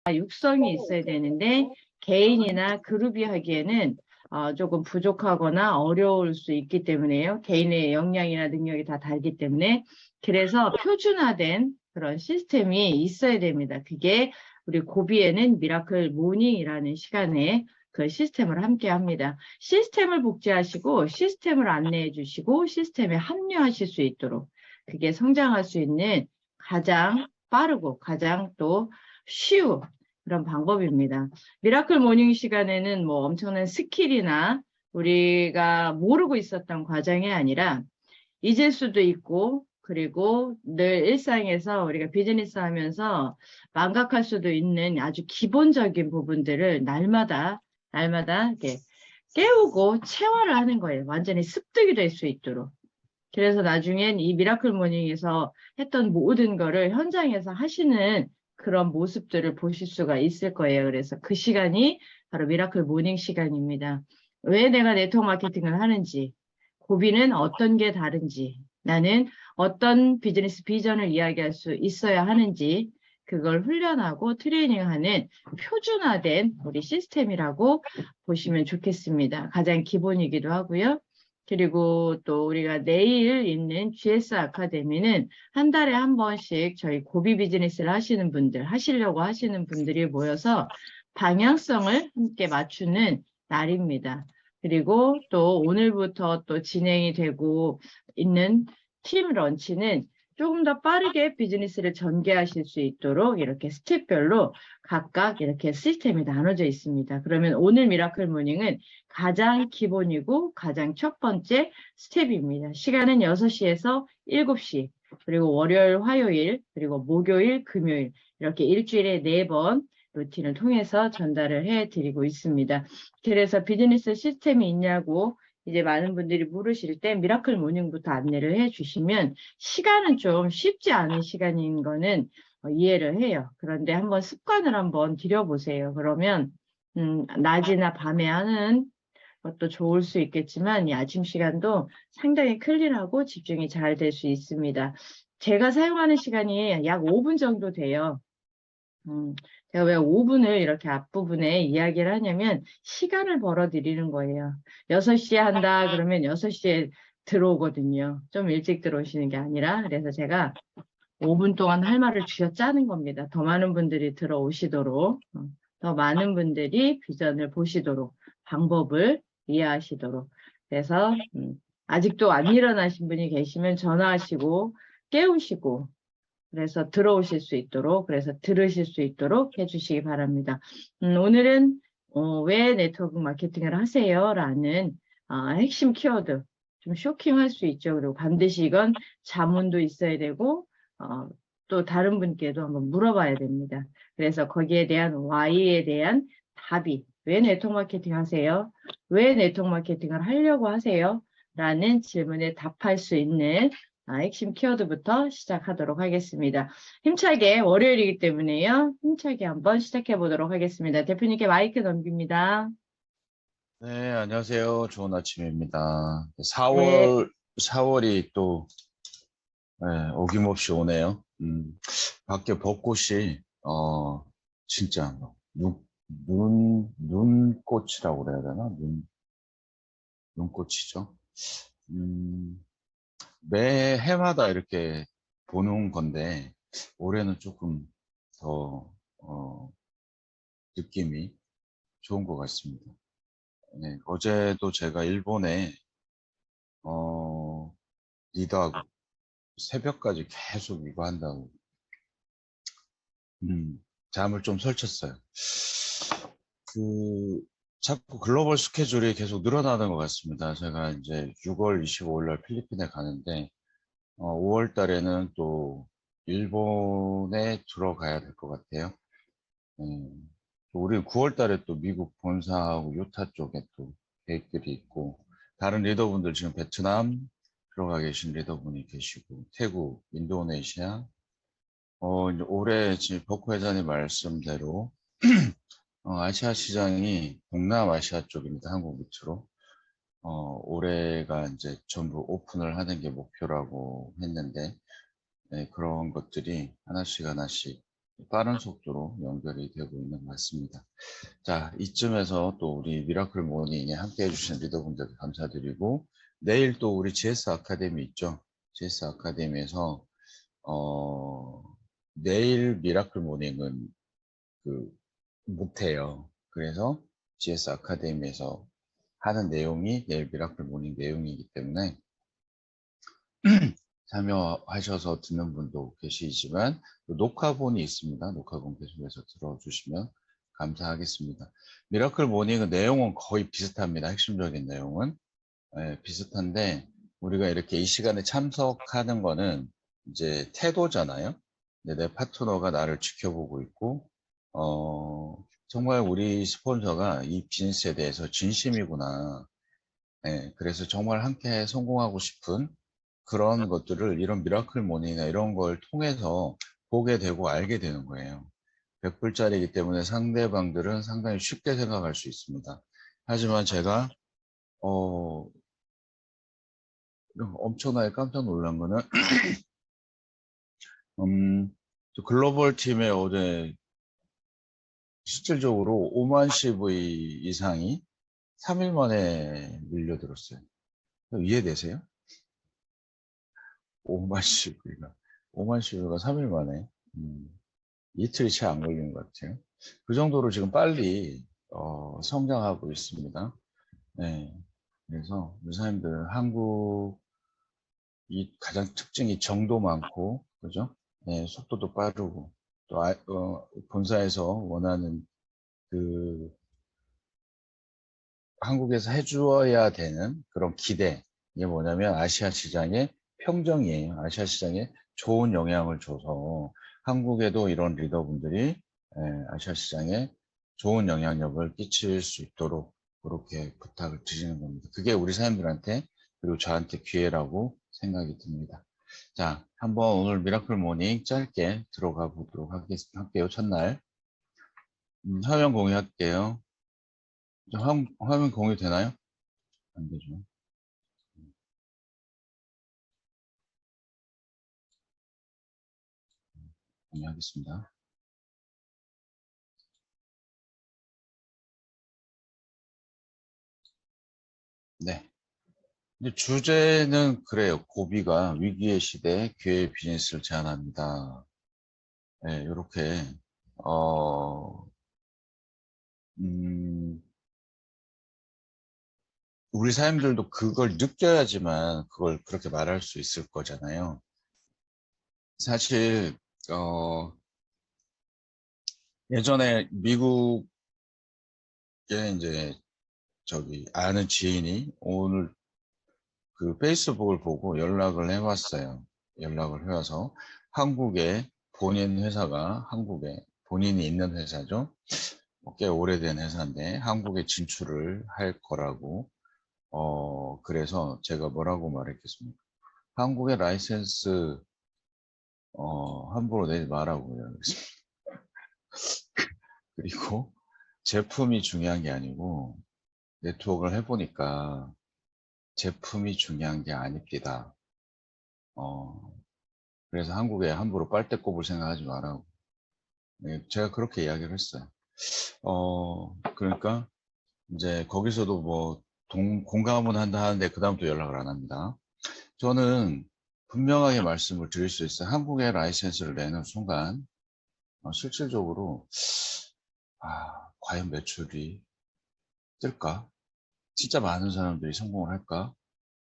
육성이 있어야 되는데 개인이나 그룹이 하기에는 조금 부족하거나 어려울 수 있기 때문에요. 개인의 역량이나 능력이 다 다르기 때문에. 그래서 표준화된 그런 시스템이 있어야 됩니다. 그게 우리 고비에는 미라클 모닝이라는 시간에 그 시스템을 함께 합니다. 시스템을 복제하시고 시스템을 안내해 주시고 시스템에 합류하실 수 있도록 그게 성장할 수 있는 가장 빠르고 가장 또 쉬운 그런 방법입니다. 미라클 모닝 시간에는 뭐 엄청난 스킬이나 우리가 모르고 있었던 과정이 아니라 잊을 수도 있고 그리고 늘 일상에서 우리가 비즈니스 하면서 망각할 수도 있는 아주 기본적인 부분들을 날마다 이렇게 깨우고 체화를 하는 거예요. 완전히 습득이 될 수 있도록. 그래서 나중엔 이 미라클 모닝에서 했던 모든 거를 현장에서 하시는 그런 모습들을 보실 수가 있을 거예요. 그래서 그 시간이 바로 미라클 모닝 시간입니다. 왜 내가 네트워크 마케팅을 하는지, 고비는 어떤 게 다른지, 나는 어떤 비즈니스 비전을 이야기할 수 있어야 하는지, 그걸 훈련하고 트레이닝하는 표준화된 우리 시스템이라고 보시면 좋겠습니다. 가장 기본이기도 하고요. 그리고 또 우리가 내일 있는 GS 아카데미는 한 달에 한 번씩 저희 고비 비즈니스를 하시는 분들, 하시려고 하시는 분들이 모여서 방향성을 함께 맞추는 날입니다. 그리고 또 오늘부터 또 진행이 되고 있는 팀 런치는 조금 더 빠르게 비즈니스를 전개하실 수 있도록 이렇게 스텝별로 각각 이렇게 시스템이 나눠져 있습니다. 그러면 오늘 미라클 모닝은 가장 기본이고 가장 첫 번째 스텝입니다. 시간은 6시에서 7시, 그리고 월요일, 화요일, 그리고 목요일, 금요일 이렇게 일주일에 4번 루틴을 통해서 전달을 해드리고 있습니다. 그래서 비즈니스 시스템이 있냐고 이제 많은 분들이 물으실 때 미라클 모닝부터 안내를 해주시면 시간은 좀 쉽지 않은 시간인 거는 이해를 해요. 그런데 한번 습관을 한번 들여보세요. 그러면 낮이나 밤에 하는 것도 좋을 수 있겠지만 이 아침 시간도 상당히 클린하고 집중이 잘 될 수 있습니다. 제가 사용하는 시간이 약 5분 정도 돼요. 제가 왜 5분을 이렇게 앞부분에 이야기를 하냐면 시간을 벌어드리는 거예요. 6시에 한다 그러면 6시에 들어오거든요. 좀 일찍 들어오시는 게 아니라. 그래서 제가 5분 동안 할 말을 쥐어짜는 겁니다. 더 많은 분들이 들어오시도록, 더 많은 분들이 비전을 보시도록, 방법을 이해하시도록. 그래서 아직도 안 일어나신 분이 계시면 전화하시고 깨우시고 그래서 들어오실 수 있도록, 그래서 들으실 수 있도록 해주시기 바랍니다. 오늘은 왜 네트워크 마케팅을 하세요? 라는 핵심 키워드, 좀 쇼킹할 수 있죠. 그리고 반드시 이건 자문도 있어야 되고 또 다른 분께도 한번 물어봐야 됩니다. 그래서 거기에 대한 Y에 대한 답이 왜 네트워크 마케팅 하세요? 왜 네트워크 마케팅을 하려고 하세요? 라는 질문에 답할 수 있는 핵심 키워드부터 시작하도록 하겠습니다. 힘차게 월요일이기 때문에요. 힘차게 한번 시작해 보도록 하겠습니다. 대표님께 마이크 넘깁니다. 네, 안녕하세요. 좋은 아침입니다. 네. 4월이 또 어김없이 오네요. 밖에 벚꽃이 진짜 눈꽃이라고 그래야 되나? 눈꽃이죠. 매 해마다 이렇게 보는 건데 올해는 조금 더 느낌이 좋은 것 같습니다. 네, 어제도 제가 일본에 리더하고 새벽까지 계속 이거 한다고 잠을 좀 설쳤어요. 자꾸 글로벌 스케줄이 계속 늘어나는 것 같습니다. 제가 이제 6월 25일 날 필리핀에 가는데 5월 달에는 또 일본에 들어가야 될 것 같아요. 우리 9월 달에 또 미국 본사하고 유타 쪽에 또 계획들이 있고 다른 리더분들 지금 베트남 들어가 계신 리더분이 계시고 태국, 인도네시아 이제 올해 지금 버크 회장님 말씀대로 아시아 시장이 동남아시아 쪽입니다. 한국 밑으로 올해가 이제 전부 오픈을 하는 게 목표라고 했는데 그런 것들이 하나씩 빠른 속도로 연결이 되고 있는 것 같습니다. 자, 이쯤에서 또 우리 미라클 모닝에 함께 해주신 리더분들께 감사드리고, 내일 또 우리 GS 아카데미 있죠? GS 아카데미에서, 내일 미라클 모닝은 못해요. 그래서 GS 아카데미에서 하는 내용이 내일 미라클 모닝 내용이기 때문에 참여하셔서 듣는 분도 계시지만 녹화본이 있습니다. 녹화본 계속해서 들어주시면 감사하겠습니다. 미라클 모닝은 내용은 거의 비슷합니다. 핵심적인 내용은 비슷한데 우리가 이렇게 이 시간에 참석하는 거는 이제 태도잖아요. 내 파트너가 나를 지켜보고 있고 정말 우리 스폰서가 이 비즈니스에 대해서 진심이구나. 그래서 정말 함께 성공하고 싶은 그런 것들을 이런 미라클 모닝이나 이런 걸 통해서 보게 되고 알게 되는 거예요. 100불짜리이기 때문에 상대방들은 상당히 쉽게 생각할 수 있습니다. 하지만 제가 엄청나게 깜짝 놀란 거는 저 글로벌 팀에 어제 실질적으로 5만 CV 이상이 3일 만에 밀려들었어요. 이해되세요? 5만 CV가 5만 CV가 3일 만에 이틀이 채 안 걸린 것 같아요. 그 정도로 지금 빨리 성장하고 있습니다. 네. 그래서 유사님들 한국이 가장 특징이 정도 많고, 그죠? 네, 속도도 빠르고, 또 본사에서 원하는 그 한국에서 해주어야 되는 그런 기대. 이게 뭐냐면 아시아 시장의 평정이에요. 아시아 시장에 좋은 영향을 줘서 한국에도 이런 리더분들이 아시아 시장에 좋은 영향력을 끼칠 수 있도록 그렇게 부탁을 드리는 겁니다. 그게 우리 사람들한테 그리고 저한테 기회라고 생각이 듭니다. 자, 한번 오늘 미라클 모닝 짧게 들어가 보도록 할게요. 첫날 화면 공유할게요. 화면 공유 되나요? 안 되죠. 공유하겠습니다. 네. 근데 주제는 그래요. 고비가 위기의 시대 기회의 비즈니스를 제안합니다. 네, 이렇게 어, 음, 우리 사람들도 그걸 느껴야지만 그걸 그렇게 말할 수 있을 거잖아요. 사실 예전에 미국에 이제 저기 아는 지인이 오늘 그 페이스북을 보고 연락을 해왔어요. 연락을 해와서 한국에 본인 회사가 한국에 본인이 있는 회사죠. 꽤 오래된 회사인데 한국에 진출을 할 거라고 그래서 제가 뭐라고 말했겠습니까? 한국의 라이센스 함부로 내지 말라고요. 그리고 제품이 중요한 게 아니고 네트워크를 해보니까 제품이 중요한 게 아닙니다. 그래서 한국에 함부로 빨대 꼽을 생각하지 말라고. 네, 제가 그렇게 이야기를 했어요. 그러니까 이제 거기서도 뭐 공감은 한다 하는데 그다음부터 연락을 안 합니다. 저는 분명하게 말씀을 드릴 수 있어요. 한국에 라이센스를 내는 순간 실질적으로 과연 매출이 뜰까? 진짜 많은 사람들이 성공을 할까?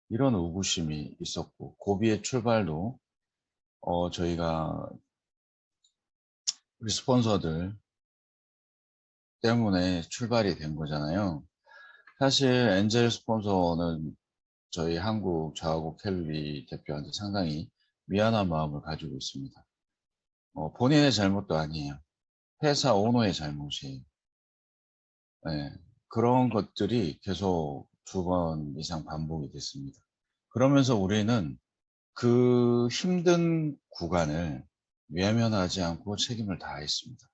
이런 의구심이 있었고 고비의 출발도 저희가 우리 스폰서들 때문에 출발이 된 거잖아요. 사실 엔젤 스폰서는 저희 한국 좌우국 캘리 대표한테 상당히 미안한 마음을 가지고 있습니다. 본인의 잘못도 아니에요. 회사 오너의 잘못이에요. 네, 그런 것들이 계속 2번 이상 반복이 됐습니다. 그러면서 우리는 그 힘든 구간을 외면하지 않고 책임을 다했습니다.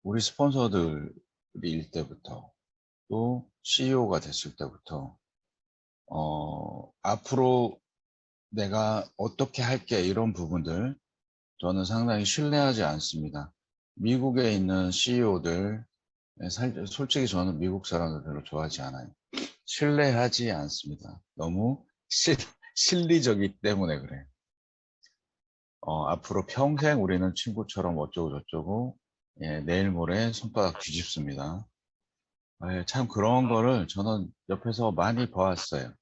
우리 스폰서들일 때부터 또 CEO가 됐을 때부터 앞으로 내가 어떻게 할게 이런 부분들 저는 상당히 신뢰하지 않습니다. 미국에 있는 CEO들, 솔직히 저는 미국 사람들 별로 좋아하지 않아요. 신뢰하지 않습니다. 너무 실리적이기 때문에 그래요. 앞으로 평생 우리는 친구처럼 어쩌고 저쩌고, 예, 내일 모레 손바닥 뒤집습니다. 예, 참 그런 거를 저는 옆에서 많이 봐왔어요.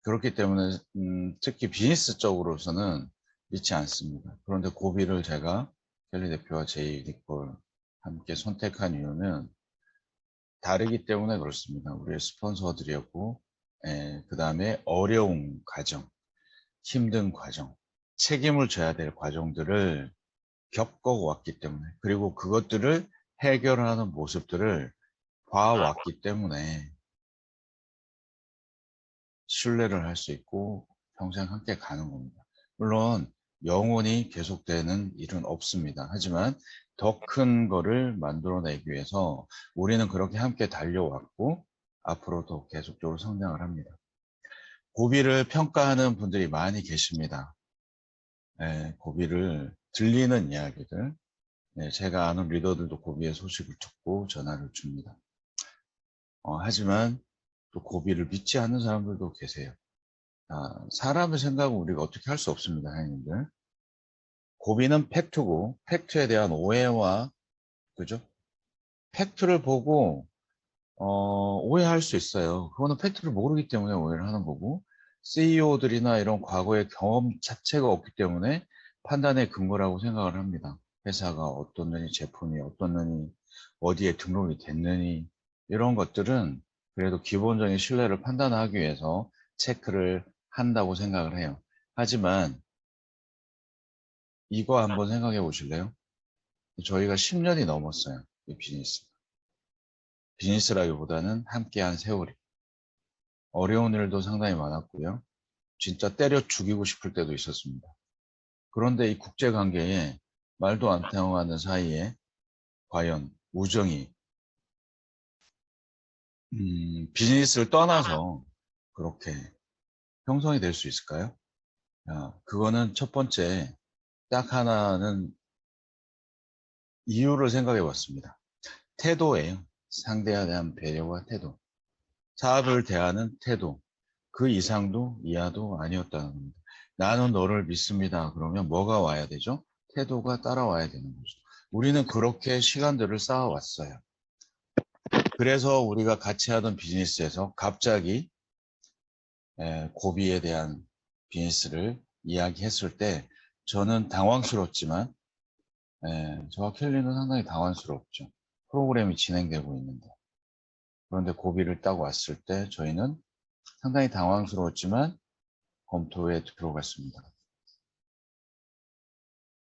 그렇기 때문에 특히 비즈니스 쪽으로서는 믿지 않습니다. 그런데 고비를 제가 켈리 대표와 제이 리콜 함께 선택한 이유는 다르기 때문에 그렇습니다. 우리의 스폰서들이었고, 그 다음에 어려운 과정, 힘든 과정, 책임을 져야 될 과정들을 겪어왔기 때문에, 그리고 그것들을 해결하는 모습들을 봐왔기 때문에 신뢰를 할 수 있고 평생 함께 가는 겁니다. 물론 영원히 계속되는 일은 없습니다. 하지만 더 큰 거를 만들어내기 위해서 우리는 그렇게 함께 달려왔고 앞으로도 계속적으로 성장을 합니다. 고비를 평가하는 분들이 많이 계십니다. 고비를 들리는 이야기들, 제가 아는 리더들도 고비의 소식을 듣고 전화를 줍니다. 하지만 또 고비를 믿지 않는 사람들도 계세요. 사람의 생각은 우리가 어떻게 할 수 없습니다, 하나님들. 고비는 팩트고, 팩트에 대한 오해와, 그죠? 팩트를 보고, 오해할 수 있어요. 그거는 팩트를 모르기 때문에 오해를 하는 거고, CEO들이나 이런 과거의 경험 자체가 없기 때문에 판단의 근거라고 생각을 합니다. 회사가 어떻느니, 제품이 어떻느니, 어디에 등록이 됐느니, 이런 것들은 그래도 기본적인 신뢰를 판단하기 위해서 체크를 한다고 생각을 해요. 하지만 이거 한번 생각해 보실래요? 저희가 10년이 넘었어요. 이 비즈니스. 비즈니스라기보다는 함께한 세월이. 어려운 일도 상당히 많았고요. 진짜 때려 죽이고 싶을 때도 있었습니다. 그런데 이 국제관계에 말도 안 통하는 사이에 과연 우정이 비즈니스를 떠나서 그렇게 형성이 될 수 있을까요? 그거는 첫 번째 딱 하나는 이유를 생각해 봤습니다. 태도예요. 상대에 대한 배려와 태도. 사업을 대하는 태도. 그 이상도 이하도 아니었다는 겁니다. 나는 너를 믿습니다. 그러면 뭐가 와야 되죠? 태도가 따라와야 되는 거죠. 우리는 그렇게 시간들을 쌓아왔어요. 그래서 우리가 같이 하던 비즈니스에서 갑자기 고비에 대한 비즈니스를 이야기했을 때 저는 당황스럽지만 저와 켈리는 상당히 당황스럽죠. 프로그램이 진행되고 있는데. 그런데 고비를 딱 왔을 때 저희는 상당히 당황스러웠지만 검토에 들어갔습니다.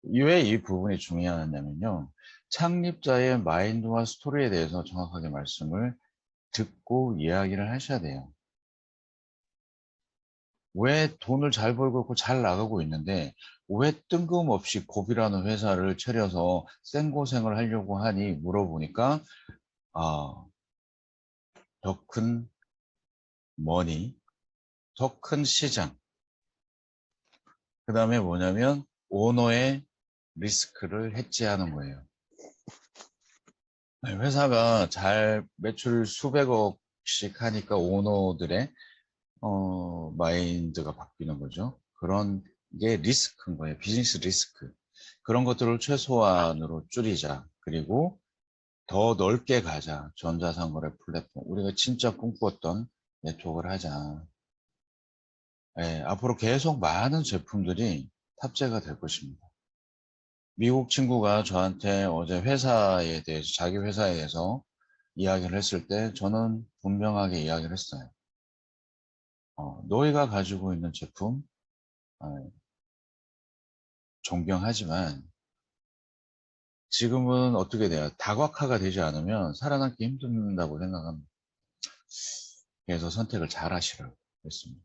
왜 이 부분이 중요하냐면요. 창립자의 마인드와 스토리에 대해서 정확하게 말씀을 듣고 이야기를 하셔야 돼요. 왜 돈을 잘 벌고 있고 잘 나가고 있는데 왜 뜬금없이 고비라는 회사를 차려서 생고생을 하려고 하니 물어보니까 더 큰 머니, 더 큰 시장, 그 다음에 뭐냐면 오너의 리스크를 해지하는 거예요. 회사가 잘 매출 수백억씩 하니까 오너들의 마인드가 바뀌는 거죠. 그런 게 리스크인 거예요. 비즈니스 리스크. 그런 것들을 최소한으로 줄이자. 그리고 더 넓게 가자. 전자상거래 플랫폼. 우리가 진짜 꿈꿨던 네트워크를 하자. 앞으로 계속 많은 제품들이 탑재가 될 것입니다. 미국 친구가 저한테 어제 회사에 대해서, 자기 회사에 대해서 이야기를 했을 때 저는 분명하게 이야기를 했어요. 너희가 가지고 있는 제품 존경하지만 지금은 어떻게 돼요? 다각화가 되지 않으면 살아남기 힘든다고 생각합니다. 그래서 선택을 잘 하시라고 했습니다.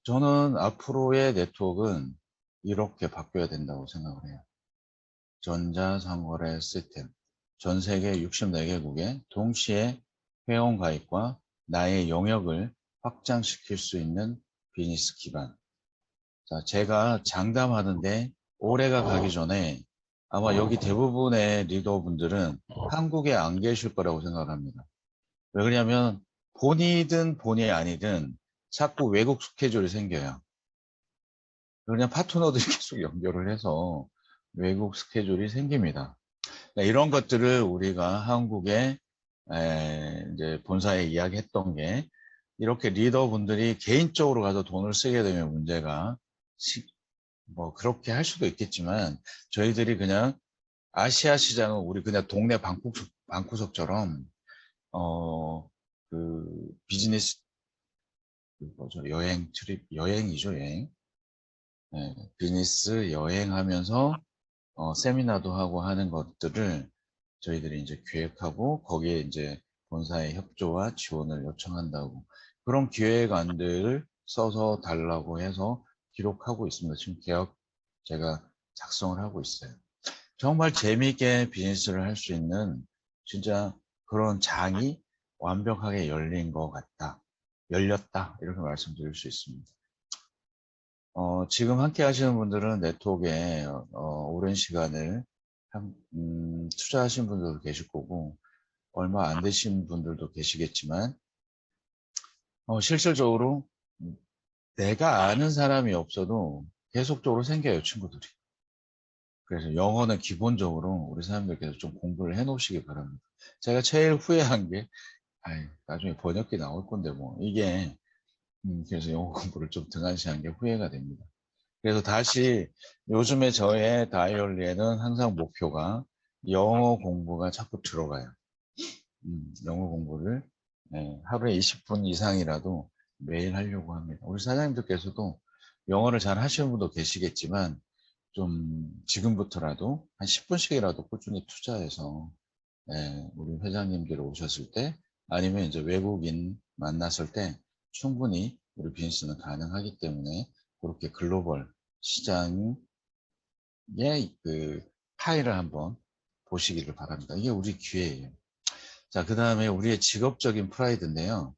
저는 앞으로의 네트워크는 이렇게 바뀌어야 된다고 생각을 해요. 전자상거래 시스템, 전 세계 64개국에 동시에 회원 가입과 나의 영역을 확장시킬 수 있는 비즈니스 기반. 자, 제가 장담하는데 올해가 가기 전에 아마 여기 대부분의 리더분들은 한국에 안 계실 거라고 생각합니다. 왜 그러냐면 본이든 본이 아니든 자꾸 외국 스케줄이 생겨요. 그냥 파트너들이 계속 연결을 해서 외국 스케줄이 생깁니다. 이런 것들을 우리가 한국에 이제 본사에 이야기했던 게 이렇게 리더분들이 개인적으로 가서 돈을 쓰게 되면 문제가 뭐 그렇게 할 수도 있겠지만 저희들이 그냥 아시아 시장은 우리 그냥 동네 방구석처럼 그 비즈니스 그 뭐죠 여행 트립 여행이죠 여행 비즈니스 여행하면서 세미나도 하고 하는 것들을 저희들이 이제 기획하고 거기에 이제 본사의 협조와 지원을 요청한다고 그런 기획안들을 써서 달라고 해서 기록하고 있습니다. 지금 계약 제가 작성을 하고 있어요. 정말 재미있게 비즈니스를 할 수 있는 진짜 그런 장이 완벽하게 열린 것 같다. 열렸다. 이렇게 말씀드릴 수 있습니다. 지금 함께 하시는 분들은 네트워크에 오랜 시간을 투자하신 분들도 계실 거고 얼마 안 되신 분들도 계시겠지만 실질적으로 내가 아는 사람이 없어도 계속적으로 생겨요, 친구들이. 그래서 영어는 기본적으로 우리 사람들께서 좀 공부를 해 놓으시기 바랍니다. 제가 제일 후회한 게 나중에 번역기 나올 건데 뭐 이게 그래서 영어 공부를 좀 등한시한 게 후회가 됩니다. 그래서 다시 요즘에 저의 다이어리에는 항상 목표가 영어 공부가 자꾸 들어가요. 영어 공부를 하루에 20분 이상이라도 매일 하려고 합니다. 우리 사장님들께서도 영어를 잘 하시는 분도 계시겠지만 좀 지금부터라도 한 10분씩이라도 꾸준히 투자해서 우리 회장님들 오셨을 때 아니면 이제 외국인 만났을 때 충분히 우리 비즈니스는 가능하기 때문에 그렇게 글로벌 시장의 그 파일을 한번 보시기를 바랍니다. 이게 우리 기회예요. 자, 그 다음에 우리의 직업적인 프라이드인데요.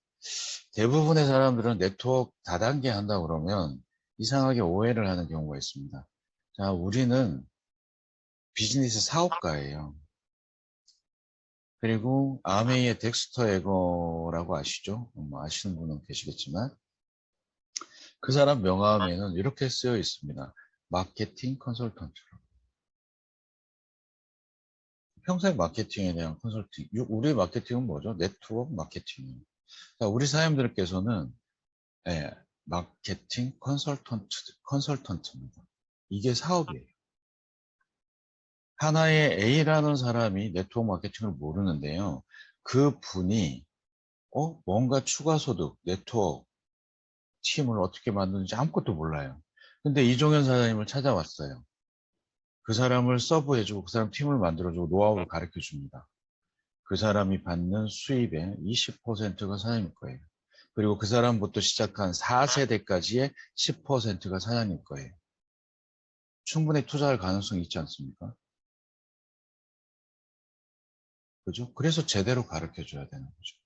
대부분의 사람들은 네트워크 다단계 한다 그러면 이상하게 오해를 하는 경우가 있습니다. 자, 우리는 비즈니스 사업가예요. 그리고 아메이의 덱스터 에거라고 아시죠? 아시는 분은 계시겠지만 그 사람 명함에는 이렇게 쓰여 있습니다. 마케팅 컨설턴트. 평생 마케팅에 대한 컨설팅. 우리 마케팅은 뭐죠? 네트워크 마케팅이에요. 우리 사장님들께서는 마케팅 컨설턴트입니다. 이게 사업이에요. 하나의 A라는 사람이 네트워크 마케팅을 모르는데요. 그 분이 뭔가 추가 소득, 네트워크 팀을 어떻게 만드는지 아무것도 몰라요. 근데 이종현 사장님을 찾아왔어요. 그 사람을 서브해주고 그 사람 팀을 만들어주고 노하우를 가르쳐줍니다. 그 사람이 받는 수입의 20%가 사장님 거예요. 그리고 그 사람부터 시작한 4세대까지의 10%가 사장님 거예요. 충분히 투자할 가능성이 있지 않습니까? 그죠? 그래서 제대로 가르쳐 줘야 되는 거죠.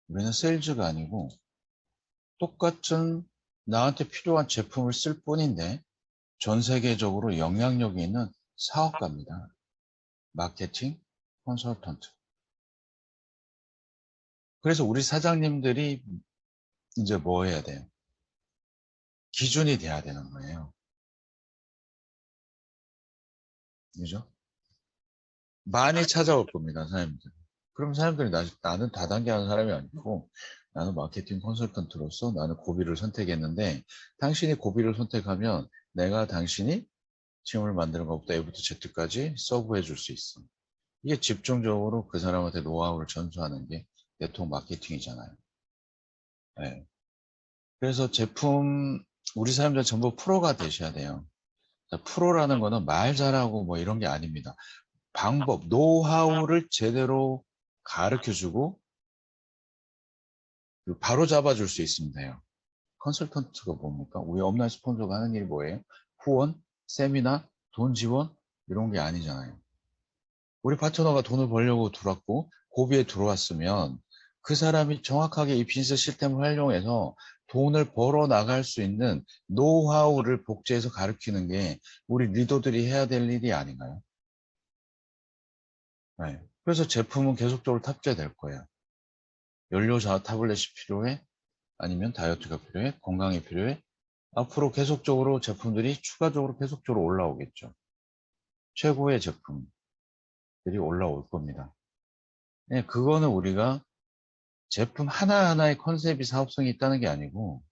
우리는 세일즈가 아니고 똑같은 나한테 필요한 제품을 쓸 뿐인데 전 세계적으로 영향력이 있는 사업가입니다. 마케팅 컨설턴트. 그래서 우리 사장님들이 이제 뭐 해야 돼요? 기준이 돼야 되는 거예요. 그죠? 많이 찾아올 겁니다, 사장님들. 그럼 사람들이 나는 다단계 하는 사람이 아니고 나는 마케팅 컨설턴트로서 나는 고비를 선택했는데 당신이 고비를 선택하면 내가 당신이 팀을 만드는 것부터 A부터 Z까지 서브해 줄 수 있어. 이게 집중적으로 그 사람한테 노하우를 전수하는 게 네트워크 마케팅이잖아요. 네. 그래서 우리 사람들 전부 프로가 되셔야 돼요. 프로라는 거는 말 잘하고 뭐 이런 게 아닙니다. 방법, 노하우를 제대로 가르쳐주고 바로 잡아줄 수 있으면 돼요. 컨설턴트가 뭡니까? 우리 업라인 스폰서가 하는 일이 뭐예요? 후원, 세미나, 돈 지원 이런 게 아니잖아요. 우리 파트너가 돈을 벌려고 들어왔고 고비에 들어왔으면 그 사람이 정확하게 이 비즈니스 시스템을 활용해서 돈을 벌어 나갈 수 있는 노하우를 복제해서 가르치는 게 우리 리더들이 해야 될 일이 아닌가요? 네. 그래서 제품은 계속적으로 탑재될 거예요. 연료 저하 타블렛이 필요해? 아니면 다이어트가 필요해? 건강이 필요해? 앞으로 계속적으로 제품들이 추가적으로 계속적으로 올라오겠죠. 최고의 제품들이 올라올 겁니다. 네, 그거는 우리가 제품 하나하나의 컨셉이 사업성이 있다는 게 아니고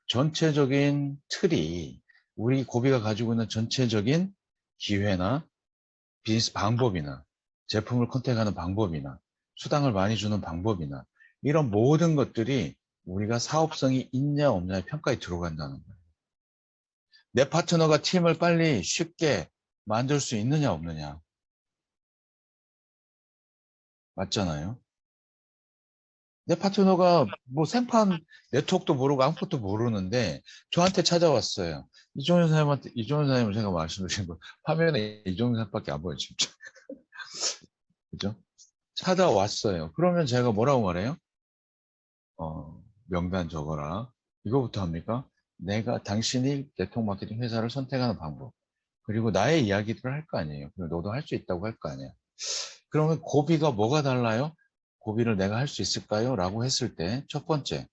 전체적인 틀이 우리 고비가 가지고 있는 전체적인 기회나 비즈니스 방법이나 제품을 컨택하는 방법이나 수당을 많이 주는 방법이나 이런 모든 것들이 우리가 사업성이 있냐 없냐의 평가에 들어간다는 거예요. 내 파트너가 팀을 빨리 쉽게 만들 수 있느냐 없느냐. 맞잖아요. 내 파트너가 뭐 생판 네트워크도 모르고 아무것도 모르는데 저한테 찾아왔어요. 이종현 사장님한테, 이종현 사장님은 제가 말씀드린 거 화면에 이종현 사장밖에 안 보여요, 진짜. 그죠? 찾아왔어요. 그러면 제가 뭐라고 말해요? 명단 적어라. 이거부터 합니까? 내가 당신이 네트워크 마케팅 회사를 선택하는 방법. 그리고 나의 이야기들을 할 거 아니에요. 그리고 너도 할 수 있다고 할 거 아니야. 그러면 고비가 뭐가 달라요? 고비를 내가 할 수 있을까요? 라고 했을 때 첫 번째가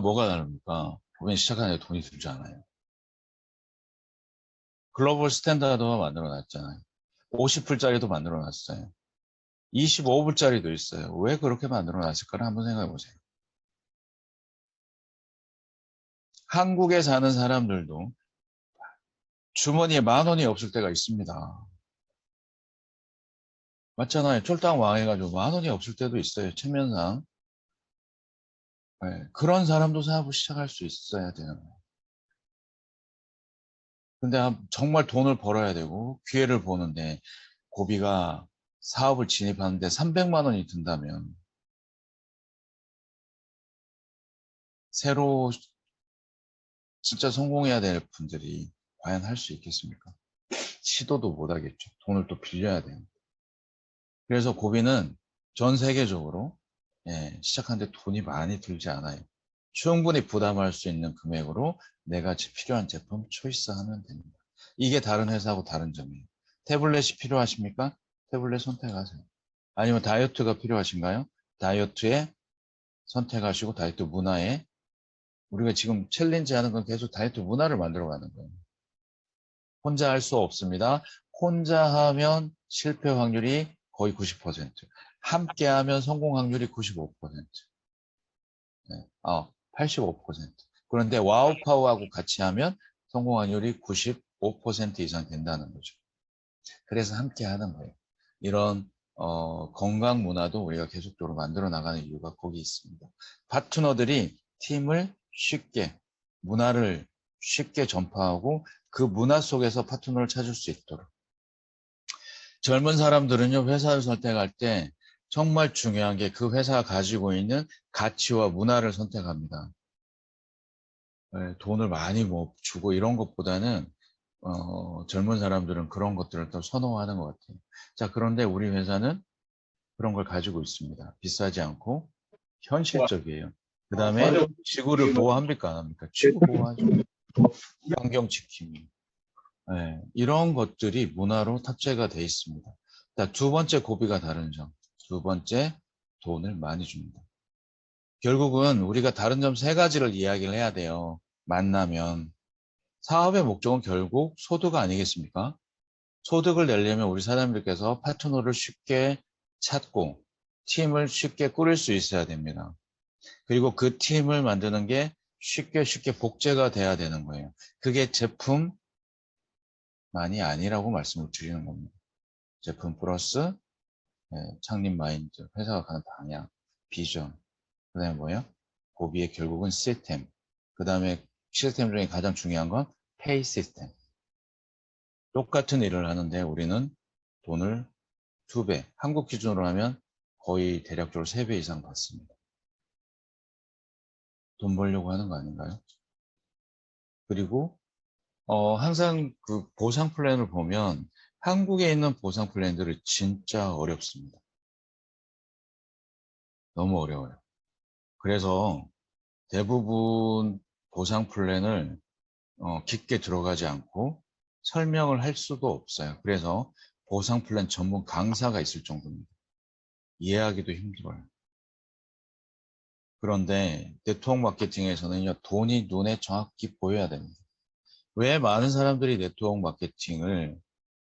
뭐가 다릅니까? 고비 시작하는 데 돈이 들지 않아요. 글로벌 스탠다드가 만들어놨잖아요. 50불짜리도 만들어놨어요. 25불짜리도 있어요. 왜 그렇게 만들어놨을까를 한번 생각해 보세요. 한국에 사는 사람들도 주머니에 10,000원이 없을 때가 있습니다. 맞잖아요. 쫄딱 망해가지고 10,000원이 없을 때도 있어요. 체면상. 네, 그런 사람도 사업을 시작할 수 있어야 되는 거예요. 근데 정말 돈을 벌어야 되고 기회를 보는데 고비가 사업을 진입하는데 300만 원이 든다면 새로 진짜 성공해야 될 분들이 과연 할 수 있겠습니까? 시도도 못 하겠죠. 돈을 또 빌려야 돼요. 그래서 고비는 전 세계적으로 시작하는데 돈이 많이 들지 않아요. 충분히 부담할 수 있는 금액으로 내가 필요한 제품 초이스하면 됩니다. 이게 다른 회사하고 다른 점이에요. 태블릿이 필요하십니까? 태블릿 선택하세요. 아니면 다이어트가 필요하신가요? 다이어트에 선택하시고 다이어트 문화에 우리가 지금 챌린지 하는 건 계속 다이어트 문화를 만들어가는 거예요. 혼자 할 수 없습니다. 혼자 하면 실패 확률이 거의 90%. 함께 하면 성공 확률이 95%. 네. 85%. 그런데 와우 파워하고 같이 하면 성공 확률이 95% 이상 된다는 거죠. 그래서 함께 하는 거예요. 이런 건강 문화도 우리가 계속적으로 만들어 나가는 이유가 거기 있습니다. 파트너들이 팀을 쉽게 문화를 쉽게 전파하고 그 문화 속에서 파트너를 찾을 수 있도록. 젊은 사람들은요, 회사를 선택할 때 정말 중요한 게 그 회사가 가지고 있는 가치와 문화를 선택합니다. 돈을 많이 뭐 주고 이런 것보다는 젊은 사람들은 그런 것들을 더 선호하는 것 같아요. 자, 그런데 우리 회사는 그런 걸 가지고 있습니다. 비싸지 않고 현실적이에요. 그 다음에 지구를 보호합니까? 안 합니까? 지구 보호하죠. 환경 지킴이. 네, 이런 것들이 문화로 탑재가 돼 있습니다. 자, 두 번째 고비가 다른 점. 두 번째, 돈을 많이 줍니다. 결국은 우리가 다른 점 세 가지를 이야기를 해야 돼요. 만나면. 사업의 목적은 결국 소득 아니겠습니까? 소득을 내려면 우리 사람들께서 파트너를 쉽게 찾고 팀을 쉽게 꾸릴 수 있어야 됩니다. 그리고 그 팀을 만드는 게 쉽게 복제가 돼야 되는 거예요. 그게 제품만이 아니라고 말씀을 드리는 겁니다. 제품 플러스 창립 마인드, 회사가 가는 방향, 비전, 그 다음에 뭐예요? 고비의 결국은 시스템, 그 다음에 시스템 중에 가장 중요한 건 페이 시스템. 똑같은 일을 하는데 우리는 돈을 2배, 한국 기준으로 하면 거의 대략적으로 3배 이상 받습니다. 돈 벌려고 하는 거 아닌가요? 그리고 항상 그 보상 플랜을 보면 한국에 있는 보상 플랜들이 진짜 어렵습니다. 너무 어려워요. 그래서 대부분 보상 플랜을 깊게 들어가지 않고 설명을 할 수도 없어요. 그래서 보상 플랜 전문 강사가 있을 정도입니다. 이해하기도 힘들어요. 그런데 네트워크 마케팅에서는요, 돈이 눈에 정확히 보여야 됩니다. 왜 많은 사람들이 네트워크 마케팅을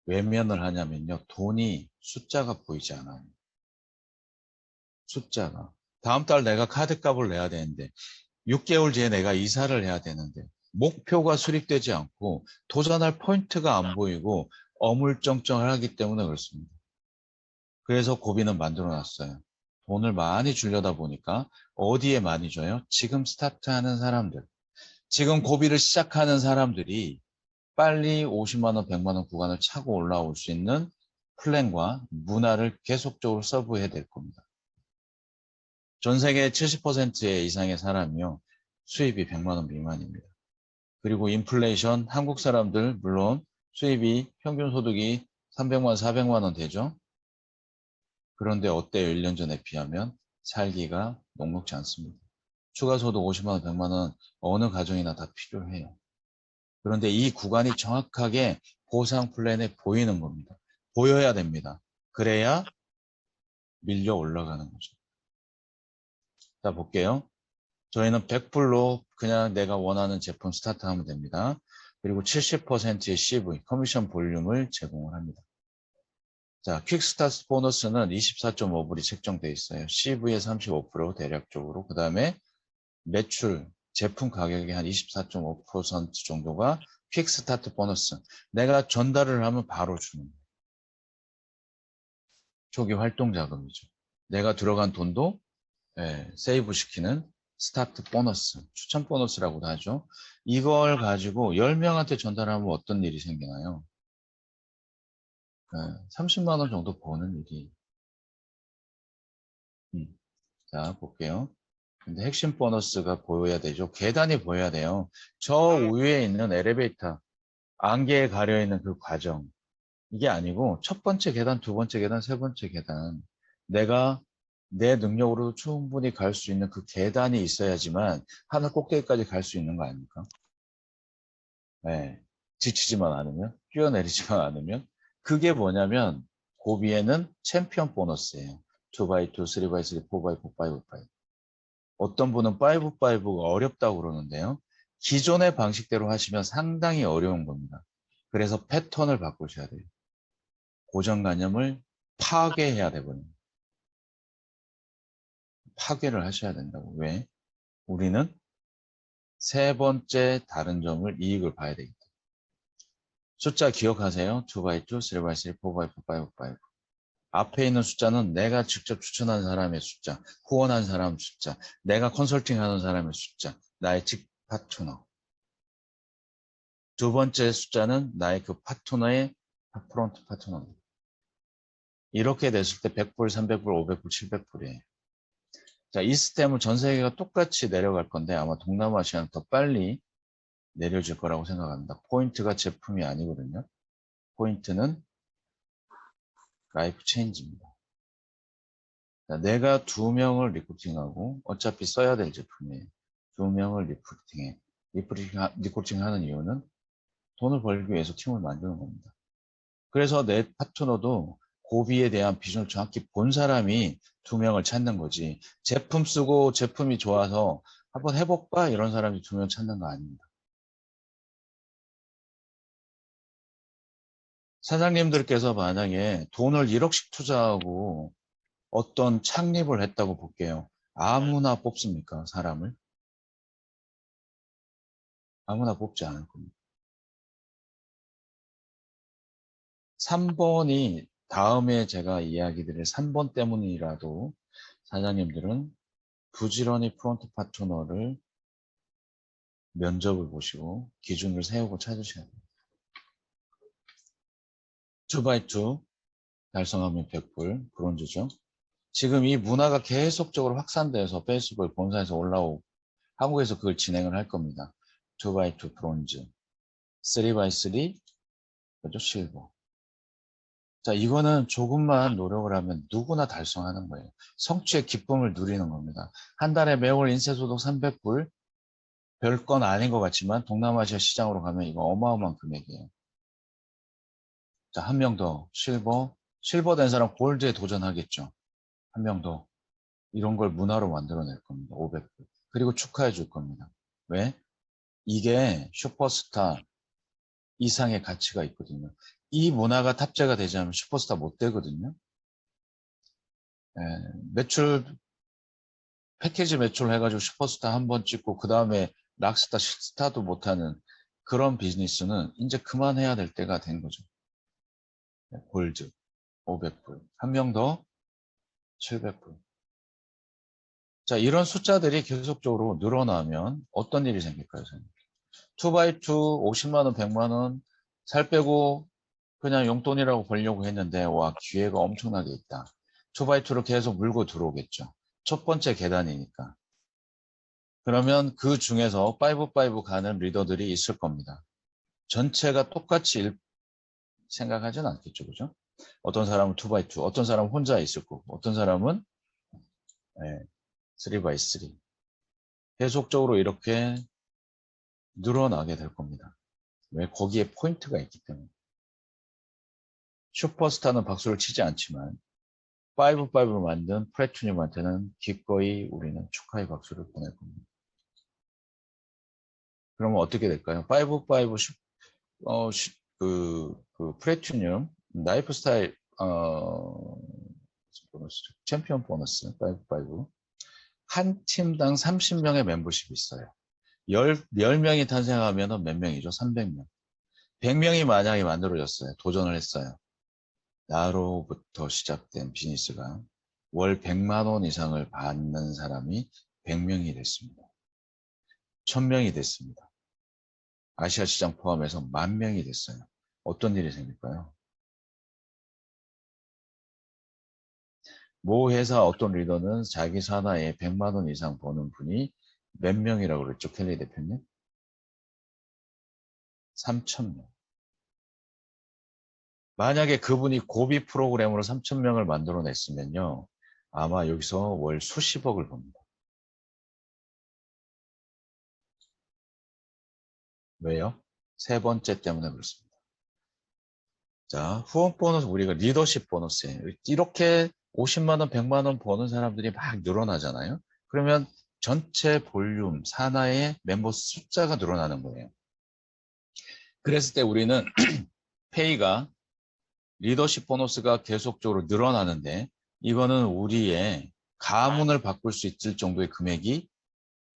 외면을 하냐면요, 돈이 숫자가 보이지 않아요. 숫자가. 다음 달 내가 카드값을 내야 되는데 6개월 뒤에 내가 이사를 해야 되는데 목표가 수립되지 않고 도전할 포인트가 안 보이고 어물쩡쩡하기 때문에 그렇습니다. 그래서 고비는 만들어 놨어요. 돈을 많이 주려다 보니까 어디에 많이 줘요? 지금 스타트하는 사람들. 지금 고비를 시작하는 사람들이 빨리 50만 원, 100만 원 구간을 차고 올라올 수 있는 플랜과 문화를 계속적으로 서브해야 될 겁니다. 전 세계 70% 이상의 사람이요. 수입이 100만 원 미만입니다. 그리고 인플레이션, 한국 사람들 물론 수입이 평균 소득이 300만, 400만 원 되죠. 그런데 어때요? 1년 전에 비하면 살기가 녹록지 않습니다. 추가 소득 50만 원, 100만 원 어느 가정이나 다 필요해요. 그런데 이 구간이 정확하게 보상 플랜에 보이는 겁니다. 보여야 됩니다. 그래야 밀려 올라가는 거죠. 자, 볼게요. 저희는 100불로 그냥 내가 원하는 제품 스타트하면 됩니다. 그리고 70%의 CV, 커미션 볼륨을 제공을 합니다. 자, 퀵스타트 보너스는 24.5불이 책정되어 있어요. CV의 35% 대략적으로. 그 다음에 매출, 제품 가격의 한 24.5% 정도가 퀵스타트 보너스. 내가 전달을 하면 바로 주는 거예요. 초기 활동 자금이죠. 내가 들어간 돈도 세이브 시키는 스타트 보너스, 추천 보너스라고도 하죠. 이걸 가지고 10명한테 전달하면 어떤 일이 생기나요? 30만 원 정도 버는 일이. 자, 볼게요. 근데 핵심 보너스가 보여야 되죠. 계단이 보여야 돼요. 저 위에 있는 엘리베이터, 안개에 가려있는 그 과정. 이게 아니고 첫 번째 계단, 두 번째 계단, 세 번째 계단. 내가 내 능력으로 충분히 갈 수 있는 그 계단이 있어야지만 하늘 꼭대기까지 갈 수 있는 거 아닙니까? 네. 지치지만 않으면, 뛰어내리지만 않으면. 그게 뭐냐면 고비에는 챔피언 보너스예요. 2x2, 3x3, 4x4, 5x5. 어떤 분은 5x5가 어렵다고 그러는데요. 기존의 방식대로 하시면 상당히 어려운 겁니다. 그래서 패턴을 바꾸셔야 돼요. 고정관념을 파괴해야 되거든요. 파괴를 하셔야 된다고. 왜? 우리는 세 번째 다른 점을 이익을 봐야 되기 때문에. 숫자 기억하세요. 2x2, 3x3, 4x4, 5x5. 앞에 있는 숫자는 내가 직접 추천한 사람의 숫자, 후원한 사람 숫자, 내가 컨설팅하는 사람의 숫자, 나의 직 파트너. 두 번째 숫자는 나의 그 파트너의 프론트 파트너입니다. 이렇게 됐을 때 100불, 300불, 500불, 700불이에요. 자, 이 시스템은 전 세계가 똑같이 내려갈 건데 아마 동남아시아는 더 빨리 내려질 거라고 생각합니다. 포인트가 제품이 아니거든요. 포인트는 라이프 체인지입니다. 자, 내가 2명을 리크루팅하고 어차피 써야 될 제품이에요. 2명을 리크루팅해. 리크루팅하는 이유는 돈을 벌기 위해서 팀을 만드는 겁니다. 그래서 내 파트너도 고비에 대한 비전을 정확히 본 사람이 2명을 찾는 거지. 제품 쓰고 제품이 좋아서 한번 해볼까? 이런 사람이 2명 찾는 거 아닙니다. 사장님들께서 만약에 돈을 1억씩 투자하고 어떤 창립을 했다고 볼게요. 아무나 뽑습니까? 사람을? 아무나 뽑지 않을 겁니다. 3번이 다음에 제가 이야기 드릴 3번 때문이라도 사장님들은 부지런히 프론트 파트너를 면접을 보시고 기준을 세우고 찾으셔야 돼요. 2x2 달성하면 100불, 브론즈죠. 지금 이 문화가 계속적으로 확산돼서 페이스북 본사에서 올라오고 한국에서 그걸 진행을 할 겁니다. 2x2 브론즈, 3x3 그죠? 실버. 자, 이거는 조금만 노력을 하면 누구나 달성하는 거예요. 성취의 기쁨을 누리는 겁니다. 한 달에 매월 인쇄소득 300불, 별건 아닌 것 같지만 동남아시아 시장으로 가면 이거 어마어마한 금액이에요. 자, 한 명 더. 실버 된 사람 골드에 도전하겠죠. 한 명 더. 이런 걸 문화로 만들어낼 겁니다. 500불. 그리고 축하해 줄 겁니다. 왜? 이게 슈퍼스타 이상의 가치가 있거든요. 이 문화가 탑재가 되지 않으면 슈퍼스타 못 되거든요. 패키지 매출 해가지고 슈퍼스타 한 번 찍고 그 다음에 락스타, 스타도 못하는 그런 비즈니스는 이제 그만해야 될 때가 된 거죠. 골드 500불. 한 명 더 700불. 자, 이런 숫자들이 계속적으로 늘어나면 어떤 일이 생길까요? 2x2 50만 원, 100만 원 살 빼고 그냥 용돈이라고 벌려고 했는데 와, 기회가 엄청나게 있다. 2x2로 계속 물고 들어오겠죠. 첫 번째 계단이니까. 그러면 그 중에서 5x5 가는 리더들이 있을 겁니다. 전체가 똑같이 생각하지는 않겠죠. 그죠? 어떤 사람은 2x2, 어떤 사람은 혼자 있을 거고, 어떤 사람은 3x3. 계속적으로 이렇게 늘어나게 될 겁니다. 왜? 거기에 포인트가 있기 때문에. 슈퍼스타는 박수를 치지 않지만 5-5를 만든 프레튜님한테는 기꺼이 우리는 축하의 박수를 보낼 겁니다. 그러면 어떻게 될까요? 5-5 프레튜님 라이프 스타일 보너스, 챔피언 보너스 5-5 한 팀당 30명의 멤버십이 있어요. 10명이 탄생하면 몇 명이죠? 300명. 100명이 만약에 만들어졌어요. 도전을 했어요. 나로부터 시작된 비즈니스가 월 100만 원 이상을 받는 사람이 100명이 됐습니다. 1000명이 됐습니다. 아시아 시장 포함해서 10,000명이 됐어요. 어떤 일이 생길까요? 모 회사 어떤 리더는 자기 산하에 100만 원 이상 버는 분이 몇 명이라고 그랬죠? 켈리 대표님? 3,000명. 만약에 그분이 고비 프로그램으로 3,000명을 만들어냈으면요. 아마 여기서 월 수십억을 법니다. 왜요? 세 번째 때문에 그렇습니다. 자, 후원 보너스, 우리가 리더십 보너스예요. 이렇게 50만 원, 100만 원 버는 사람들이 막 늘어나잖아요. 그러면 전체 볼륨, 산하의 멤버 숫자가 늘어나는 거예요. 그랬을 때 우리는 페이가 리더십 보너스가 계속적으로 늘어나는데 이거는 우리의 가문을 바꿀 수 있을 정도의 금액이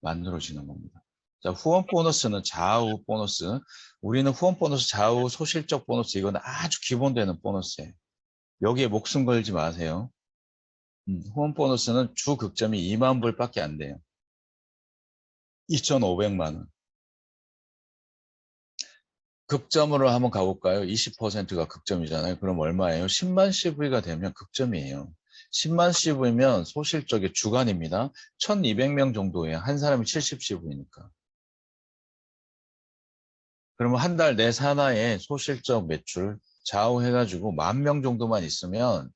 만들어지는 겁니다. 자, 후원 보너스는 좌우 보너스. 우리는 후원 보너스, 좌우 소실적 보너스 이건 아주 기본되는 보너스예요. 여기에 목숨 걸지 마세요. 후원 보너스는 주 극점이 2만 불밖에 안 돼요. 2,500만 원. 극점으로 한번 가볼까요? 20%가 극점이잖아요. 그럼 얼마예요? 10만 CV가 되면 극점이에요. 10만 CV면 소실적의 주간입니다. 1,200명 정도예요. 한 사람이 70 CV니까. 그러면 한 달 내 산하의 소실적 매출 좌우해가지고 10,000명 정도만 있으면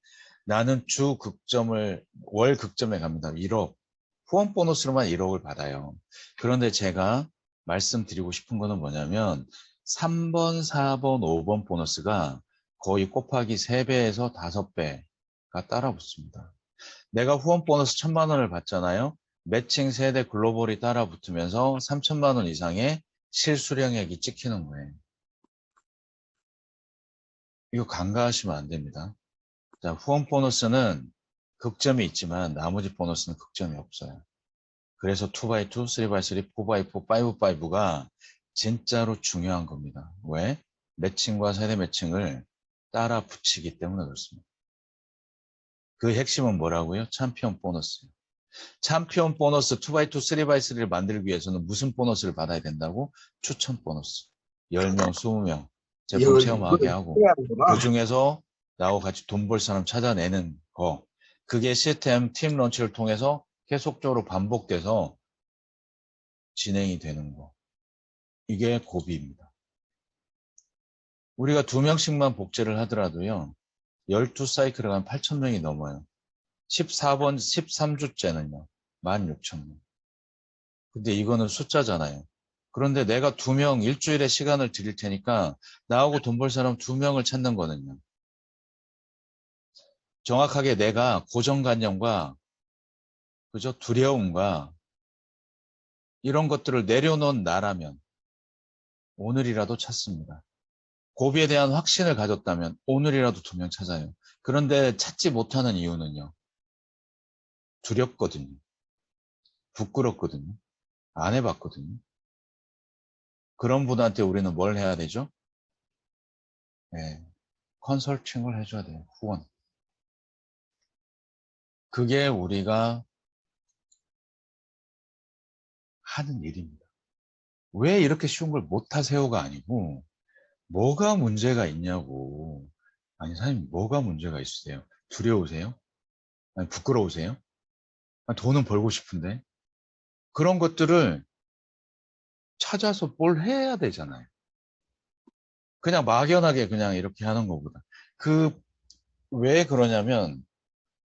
나는 주 극점을, 월 극점에 갑니다. 1억. 후원 보너스로만 1억을 받아요. 그런데 제가 말씀드리고 싶은 거는 뭐냐면 3번, 4번, 5번 보너스가 거의 곱하기 3배에서 5배가 따라 붙습니다. 내가 후원 보너스 1,000만 원을 받잖아요. 매칭 세대 글로벌이 따라 붙으면서 3,000만 원 이상의 실수령액이 찍히는 거예요. 이거 간과하시면 안 됩니다. 자, 후원 보너스는 극점이 있지만 나머지 보너스는 극점이 없어요. 그래서 2x2, 3x3, 4x4, 5x5가 진짜로 중요한 겁니다. 왜? 매칭과 세대 매칭을 따라 붙이기 때문에 그렇습니다. 그 핵심은 뭐라고요? 챔피언 보너스. 챔피언 보너스 2x2, 3x3를 만들기 위해서는 무슨 보너스를 받아야 된다고? 추천 보너스. 10명, 20명 제품 체험하게 하고 그 중에서 나하고 같이 돈 벌 사람 찾아내는 거. 그게 시스템 팀 런치를 통해서 계속적으로 반복돼서 진행이 되는 거. 이게 고비입니다. 우리가 2명씩만 복제를 하더라도요. 12사이클을 한 8,000명이 넘어요. 14번, 13주째는요. 16,000명. 근데 이거는 숫자잖아요. 그런데 내가 2명 일주일에 시간을 드릴 테니까 나하고 돈 벌 사람 2명을 찾는 거는요. 정확하게 내가 고정관념과 그저 두려움과 이런 것들을 내려놓은 나라면 오늘이라도 찾습니다. 고비에 대한 확신을 가졌다면 오늘이라도 2명 찾아요. 그런데 찾지 못하는 이유는요. 두렵거든요. 부끄럽거든요. 안 해봤거든요. 그런 분한테 우리는 뭘 해야 되죠? 네, 컨설팅을 해줘야 돼요. 후원. 그게 우리가 하는 일입니다. 왜 이렇게 쉬운 걸 못하세요가 아니고 뭐가 문제가 있냐고. 아니 사장님 뭐가 문제가 있으세요? 두려우세요? 아니 부끄러우세요? 아니, 돈은 벌고 싶은데 그런 것들을 찾아서 뭘 해야 되잖아요. 그냥 막연하게 그냥 이렇게 하는 것보다. 왜 그러냐면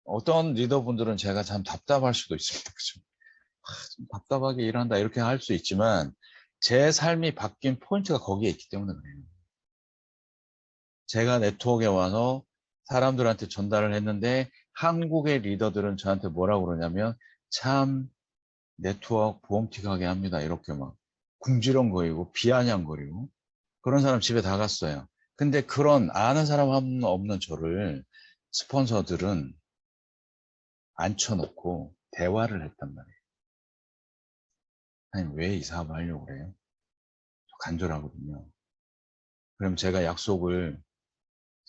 어떤 리더분들은 제가 참 답답할 수도 있습니다. 그죠? 좀 답답하게 일한다 이렇게 할 수 있지만 제 삶이 바뀐 포인트가 거기에 있기 때문에 그래요. 제가 네트워크에 와서 사람들한테 전달을 했는데 한국의 리더들은 저한테 뭐라고 그러냐면 참 네트워크 보험틱하게 합니다. 이렇게 막 궁지렁거리고 비아냥거리고 그런 사람 집에 다 갔어요. 근데 그런 아는 사람 한 없는 저를 스폰서들은 앉혀놓고 대화를 했단 말이에요. 아니 왜 이 사업을 하려고 그래요? 저 간절하거든요. 그럼 제가 약속을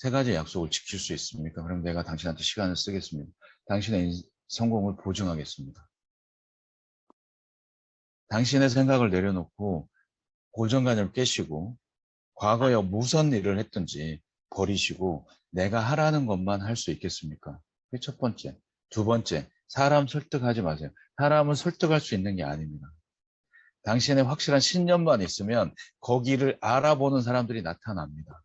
3가지 약속을 지킬 수 있습니까? 그럼 내가 당신한테 시간을 쓰겠습니다. 당신의 성공을 보증하겠습니다. 당신의 생각을 내려놓고 고정관념을 깨시고 과거에 무슨 일을 했든지 버리시고 내가 하라는 것만 할 수 있겠습니까? 그게 첫 번째. 2번째, 사람 설득하지 마세요. 사람은 설득할 수 있는 게 아닙니다. 당신의 확실한 신념만 있으면 거기를 알아보는 사람들이 나타납니다.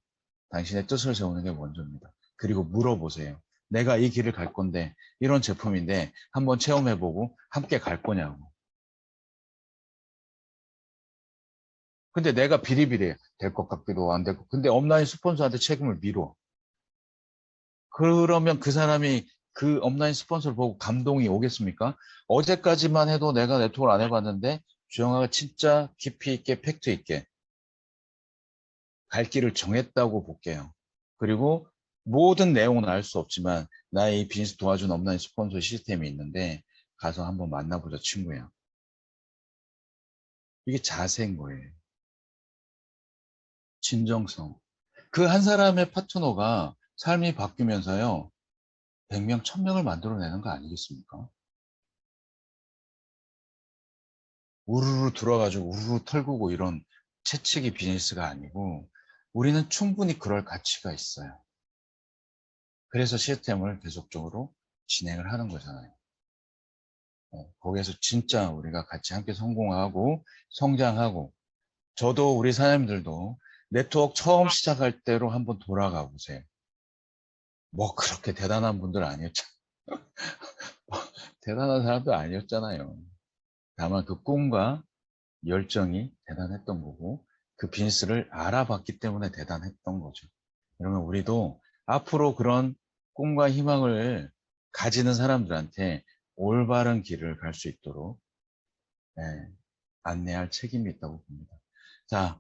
당신의 뜻을 세우는 게 먼저입니다. 그리고 물어보세요. 내가 이 길을 갈 건데 이런 제품인데 한번 체험해보고 함께 갈 거냐고. 근데 내가 비리비리해. 될 것 같기도 안 될 것. 근데 업라인 스폰서한테 책임을 미뤄. 그러면 그 사람이 그 업라인 스폰서를 보고 감동이 오겠습니까? 어제까지만 해도 내가 네트워크를 안 해봤는데 주영아가 진짜 깊이 있게 팩트 있게 갈 길을 정했다고 볼게요. 그리고 모든 내용은 알 수 없지만 나의 이 비즈니스 도와준 업라인 스폰서 시스템이 있는데 가서 한번 만나보자 친구야. 이게 자세인 거예요. 진정성. 그 한 사람의 파트너가 삶이 바뀌면서요. 100명, 1000명을 만들어내는 거 아니겠습니까? 우르르 들어가지고 우르르 털고 이런 채찍이 비즈니스가 아니고 우리는 충분히 그럴 가치가 있어요. 그래서 시스템을 계속적으로 진행을 하는 거잖아요. 거기에서 진짜 우리가 같이 함께 성공하고 성장하고 저도 우리 사장님들도 네트워크 처음 시작할 때로 한번 돌아가 보세요. 뭐 그렇게 대단한 분들 아니었잖아요. 대단한 사람도 아니었잖아요. 다만 그 꿈과 열정이 대단했던 거고 그 비즈니스를 알아봤기 때문에 대단했던 거죠. 그러면 우리도 앞으로 그런 꿈과 희망을 가지는 사람들한테 올바른 길을 갈 수 있도록 안내할 책임이 있다고 봅니다. 자,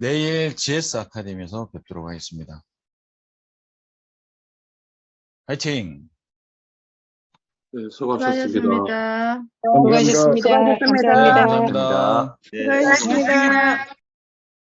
내일 GS 아카데미에서 뵙도록 하겠습니다. 화이팅! 네, 수고하셨습니다. 수고하셨습니다. 수고하셨습니다. 감사합니다. 네, 감사합니다. 감사합니다. 수고하셨습니다.